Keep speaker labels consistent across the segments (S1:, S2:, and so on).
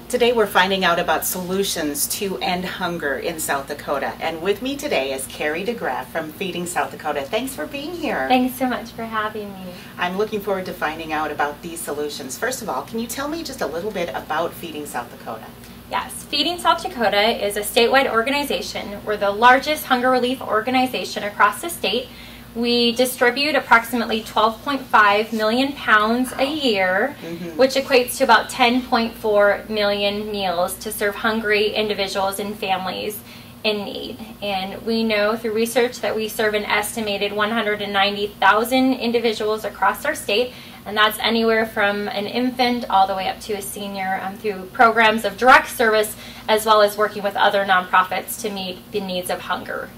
S1: Today we're finding out about solutions to end hunger in South Dakota. And with me today is Kerri DeGraff from Feeding South Dakota. Thanks for being here.
S2: Thanks so much for having me.
S1: I'm looking forward to finding out about these solutions. First of all, can you tell me just a little bit about Feeding South Dakota?
S2: Yes, Feeding South Dakota is a statewide organization. We're the largest hunger relief organization across the state. We distribute approximately 12.5 million pounds a year, which equates to about 10.4 million meals to serve hungry individuals and families in need. And we know through research that we serve an estimated 190,000 individuals across our state, and that's anywhere from an infant all the way up to a senior through programs of direct service as well as working with other nonprofits to meet the needs of hunger.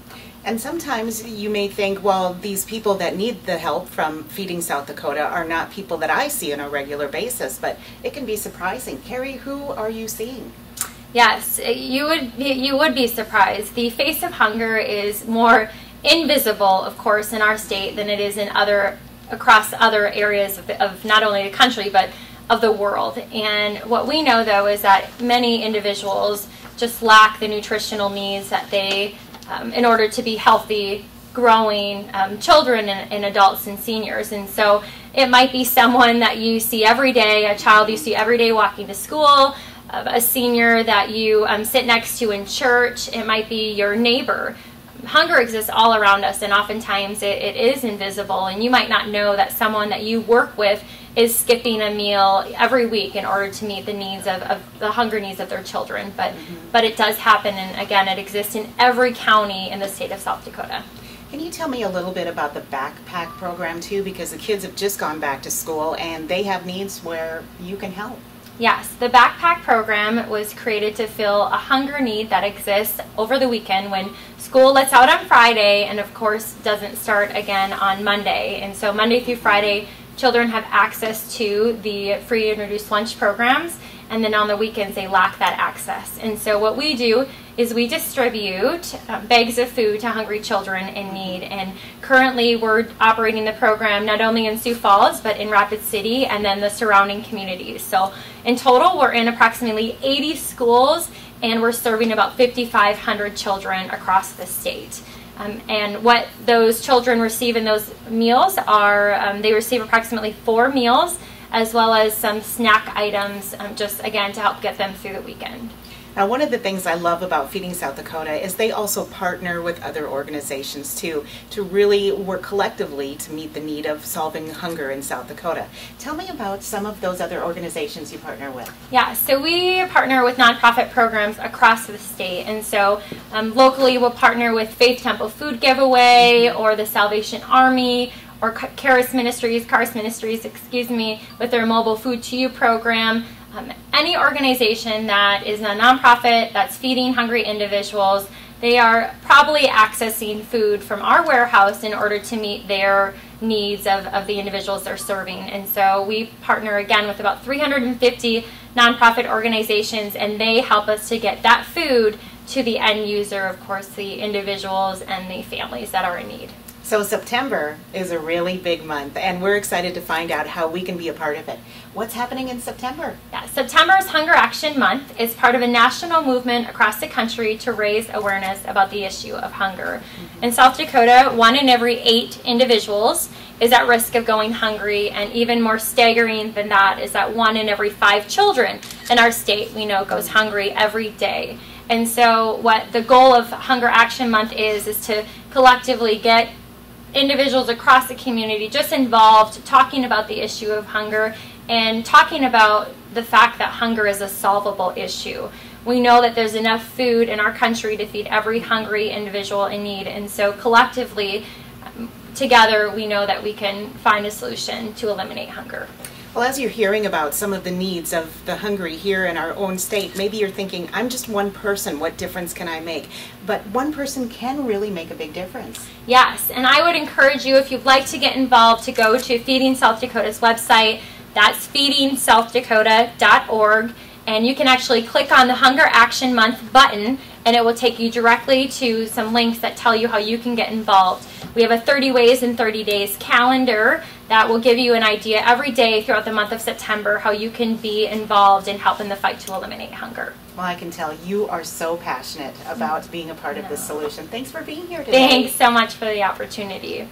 S1: And sometimes you may think, well, these people that need the help from Feeding South Dakota are not people that I see on a regular basis, but it can be surprising. Kerri, who are you seeing?
S2: Yes, you would be surprised. The face of hunger is more invisible, of course, in our state than it is in across other areas of not only the country, but of the world. And what we know, though, is that many individuals just lack the nutritional needs that they in order to be healthy, growing children and adults and seniors. And so it might be someone that you see every day, a child you see every day walking to school, a senior that you sit next to in church. It might be your neighbor. Hunger exists all around us, and oftentimes it is invisible, and you might not know that someone that you work with is skipping a meal every week in order to meet the needs of the hunger needs of their children. But it does happen, and again, it exists in every county in the state of South Dakota.
S1: Can you tell me a little bit about the backpack program too? Because the kids have just gone back to school and they have needs where you can help.
S2: Yes, the backpack program was created to fill a hunger need that exists over the weekend when school lets out on Friday and of course doesn't start again on Monday. And so Monday through Friday, children have access to the free and reduced lunch programs, and then on the weekends they lack that access. And so what we do is we distribute bags of food to hungry children in need. And currently we're operating the program not only in Sioux Falls, but in Rapid City and then the surrounding communities. So in total, we're in approximately 80 schools, and we're serving about 5,500 children across the state. And what those children receive in those meals are, they receive approximately 4 meals, as well as some snack items, just again to help get them through the weekend.
S1: Now, one of the things I love about Feeding South Dakota is they also partner with other organizations too, to really work collectively to meet the need of solving hunger in South Dakota. Tell me about some of those other organizations you partner with.
S2: Yeah, so we partner with nonprofit programs across the state, and so locally we'll partner with Faith Temple Food Giveaway or the Salvation Army, or Cars Ministries, with their Mobile Food to You program. Any organization that is a nonprofit that's feeding hungry individuals, they are probably accessing food from our warehouse in order to meet their needs of the individuals they're serving. And so we partner again with about 350 nonprofit organizations, and they help us to get that food to the end user, of course, the individuals and the families that are in need.
S1: So September is a really big month, and we're excited to find out how we can be a part of it. What's happening in September?
S2: Yeah, September's Hunger Action Month is part of a national movement across the country to raise awareness about the issue of hunger. In South Dakota, 1 in every 8 individuals is at risk of going hungry, and even more staggering than that is that 1 in every 5 children in our state we know goes hungry every day. And so what the goal of Hunger Action Month is to collectively get individuals across the community just involved, talking about the issue of hunger and talking about the fact that hunger is a solvable issue. We know that there's enough food in our country to feed every hungry individual in need, and so collectively, together, we know that we can find a solution to eliminate hunger.
S1: Well, as you're hearing about some of the needs of the hungry here in our own state, maybe you're thinking, I'm just one person, what difference can I make? But one person can really make a big difference.
S2: Yes, and I would encourage you, if you'd like to get involved, to go to Feeding South Dakota's website. That's feedingsouthdakota.org, and you can actually click on the Hunger Action Month button, and it will take you directly to some links that tell you how you can get involved. We have a 30 Ways in 30 Days calendar that will give you an idea every day throughout the month of September how you can be involved in helping the fight to eliminate hunger.
S1: Well, I can tell you are so passionate about being a part of this solution. Thanks for being here today.
S2: Thanks so much for the opportunity.